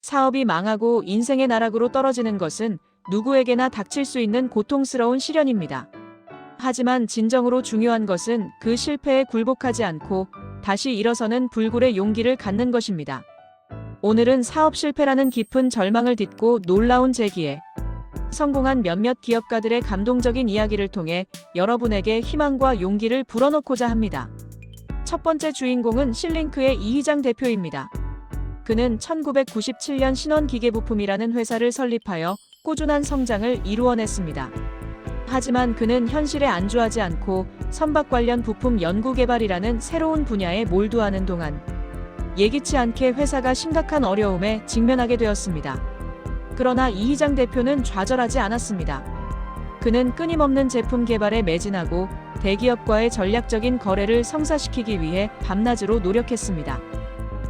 사업이 망하고 인생의 나락으로 떨어지는 것은 누구에게나 닥칠 수 있는 고통스러운 시련입니다. 하지만 진정으로 중요한 것은 그 실패에 굴복하지 않고 다시 일어서는 불굴의 용기를 갖는 것입니다. 오늘은 사업 실패라는 깊은 절망을 딛고 놀라운 재기에 성공한 몇몇 기업가들의 감동적인 이야기를 통해 여러분에게 희망과 용기를 불어넣고자 합니다. 첫 번째 주인공은 신링크의 이희장 대표입니다. 그는 1997년 신원기계부품이라는 회사를 설립하여 꾸준한 성장을 이루어냈습니다. 하지만 그는 현실에 안주하지 않고 선박 관련 부품 연구개발이라는 새로운 분야에 몰두하는 동안 예기치 않게 회사가 심각한 어려움에 직면하게 되었습니다. 그러나 이희장 대표는 좌절하지 않았습니다. 그는 끊임없는 제품 개발에 매진하고 대기업과의 전략적인 거래를 성사시키기 위해 밤낮으로 노력했습니다.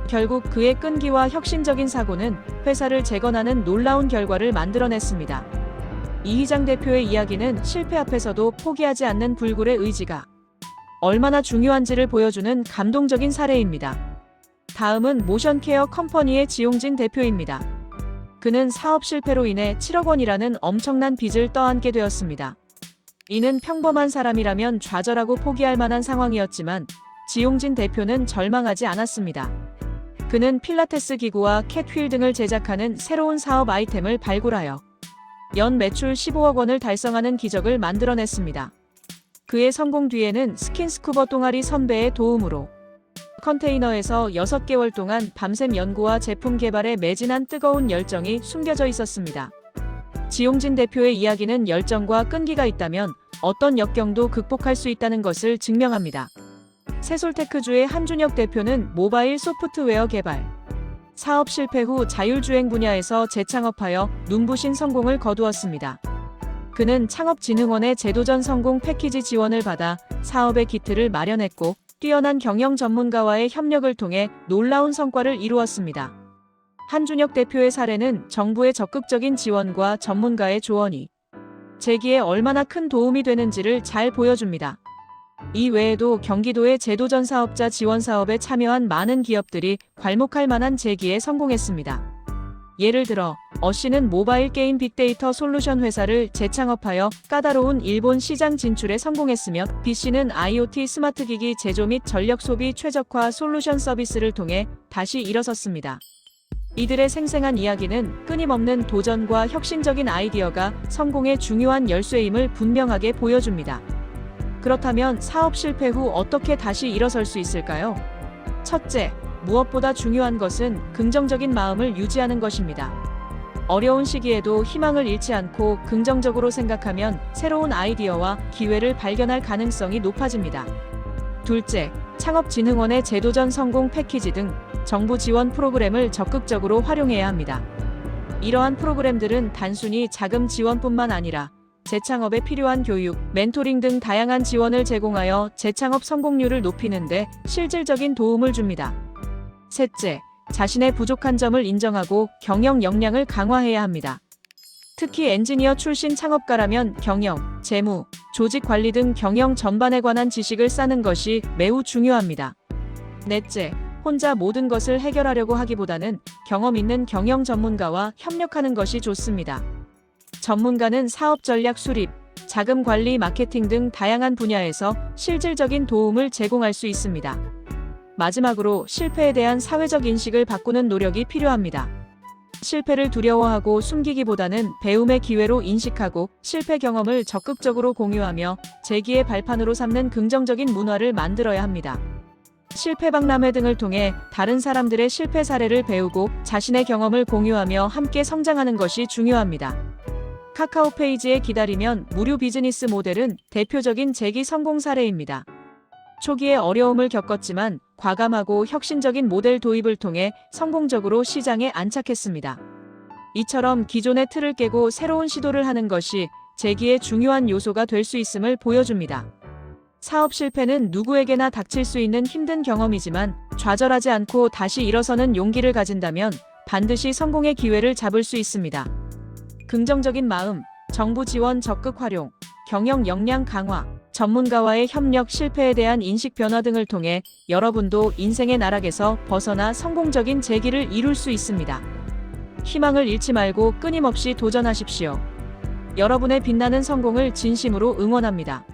결국 그의 끈기와 혁신적인 사고는 회사를 재건하는 놀라운 결과를 만들어냈습니다. 이희장 대표의 이야기는 실패 앞에서도 포기하지 않는 불굴의 의지가 얼마나 중요한지를 보여주는 감동적인 사례입니다. 다음은 모션케어 컴퍼니의 지용진 대표입니다. 그는 사업 실패로 인해 7억 원이라는 엄청난 빚을 떠안게 되었습니다. 이는 평범한 사람이라면 좌절하고 포기할 만한 상황이었지만 지용진 대표는 절망하지 않았습니다. 그는 필라테스 기구와 캣휠 등을 제작하는 새로운 사업 아이템을 발굴하여 연 매출 15억 원을 달성하는 기적을 만들어냈습니다. 그의 성공 뒤에는 스킨스쿠버 동아리 선배의 도움으로 컨테이너에서 6개월 동안 밤샘 연구와 제품 개발에 매진한 뜨거운 열정이 숨겨져 있었습니다. 지용진 대표의 이야기는 열정과 끈기가 있다면 어떤 역경도 극복할 수 있다는 것을 증명합니다. 세솔테크주의 한준혁 대표는 모바일 소프트웨어 개발, 사업 실패 후 자율주행 분야에서 재창업하여 눈부신 성공을 거두었습니다. 그는 창업진흥원의 제도전 성공 패키지 지원을 받아 사업의 기틀을 마련했고 뛰어난 경영 전문가와의 협력을 통해 놀라운 성과를 이루었습니다. 한준혁 대표의 사례는 정부의 적극적인 지원과 전문가의 조언이 재기에 얼마나 큰 도움이 되는지를 잘 보여줍니다. 이 외에도 경기도의 제도전 사업자 지원 사업에 참여한 많은 기업들이 괄목할 만한 재기에 성공했습니다. 예를 들어 어씨는 모바일 게임 빅데이터 솔루션 회사를 재창업하여 까다로운 일본 시장 진출에 성공했으며 BC는 IoT 스마트 기기 제조 및 전력 소비 최적화 솔루션 서비스를 통해 다시 일어섰습니다. 이들의 생생한 이야기는 끊임없는 도전과 혁신적인 아이디어가 성공의 중요한 열쇠임을 분명하게 보여줍니다. 그렇다면 사업 실패 후 어떻게 다시 일어설 수 있을까요? 첫째, 무엇보다 중요한 것은 긍정적인 마음을 유지하는 것입니다. 어려운 시기에도 희망을 잃지 않고 긍정적으로 생각하면 새로운 아이디어와 기회를 발견할 가능성이 높아집니다. 둘째, 창업진흥원의 제도전 성공 패키지 등 정부 지원 프로그램을 적극적으로 활용해야 합니다. 이러한 프로그램들은 단순히 자금 지원뿐만 아니라 재창업에 필요한 교육, 멘토링 등 다양한 지원을 제공하여 재창업 성공률을 높이는 데 실질적인 도움을 줍니다. 셋째, 자신의 부족한 점을 인정하고 경영 역량을 강화해야 합니다. 특히 엔지니어 출신 창업가라면 경영, 재무, 조직 관리 등 경영 전반에 관한 지식을 쌓는 것이 매우 중요합니다. 넷째, 혼자 모든 것을 해결하려고 하기보다는 경험 있는 경영 전문가와 협력하는 것이 좋습니다. 전문가는 사업 전략 수립, 자금 관리, 마케팅 등 다양한 분야에서 실질적인 도움을 제공할 수 있습니다. 마지막으로 실패에 대한 사회적 인식을 바꾸는 노력이 필요합니다. 실패를 두려워하고 숨기기보다는 배움의 기회로 인식하고 실패 경험을 적극적으로 공유하며 재기의 발판으로 삼는 긍정적인 문화를 만들어야 합니다. 실패 박람회 등을 통해 다른 사람들의 실패 사례를 배우고 자신의 경험을 공유하며 함께 성장하는 것이 중요합니다. 카카오 페이지에 기다리면 무료 비즈니스 모델은 대표적인 재기 성공 사례입니다. 초기에 어려움을 겪었지만 과감하고 혁신적인 모델 도입을 통해 성공적으로 시장에 안착했습니다. 이처럼 기존의 틀을 깨고 새로운 시도를 하는 것이 재기의 중요한 요소가 될 수 있음을 보여줍니다. 사업 실패는 누구에게나 닥칠 수 있는 힘든 경험이지만 좌절하지 않고 다시 일어서는 용기를 가진다면 반드시 성공의 기회를 잡을 수 있습니다. 긍정적인 마음, 정부 지원 적극 활용, 경영 역량 강화, 전문가와의 협력, 실패에 대한 인식 변화 등을 통해 여러분도 인생의 나락에서 벗어나 성공적인 재기를 이룰 수 있습니다. 희망을 잃지 말고 끊임없이 도전하십시오. 여러분의 빛나는 성공을 진심으로 응원합니다.